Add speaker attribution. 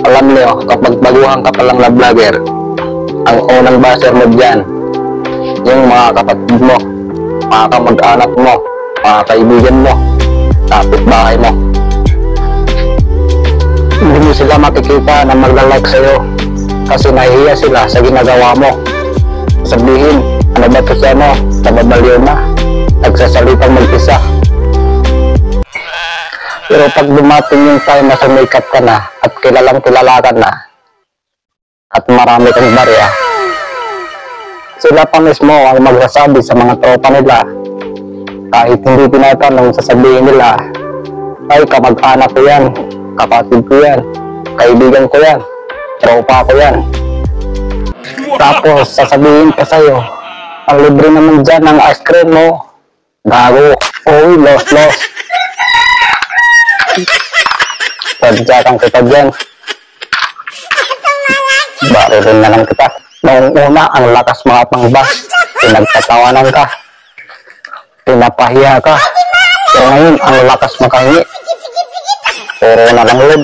Speaker 1: Alam niyo, kapag baguhan ka palang na vlogger, ang unang baser mo dyan, yung mga kapatid mo, mga kamag-anak mo, mga kaibigan mo, kapitbahay mo. Hindi mo sila makikita na magla-like sa'yo kasi nahihiya sila sa ginagawa mo. Sabihin, ano ba ito siya mo? Nababaliw na, nagsasalitang mag-isa. Pero pag dumating yung time na sumikat ka na at kilalang kilala ka na at marami kang barya, sila pa mismo ang magsasabi sa mga tropa nila. Kahit hindi tinatanong, sasabihin nila, ay kamag-anak ko yan, kapatid ko yan, kaibigan ko yan, tropa ko yan. Tapos sasabihin pa sa'yo, ang libre naman dyan ng ice cream mo, gago, uy, lost. Sadya kang kita dyan. Baro rin na lang kita. Noong una, ang lakas mga pangbas. Pinagtatawanan ka. Pinapahiya ka. Pero ngayon, ang lakas makahingi. Puro na lang loob.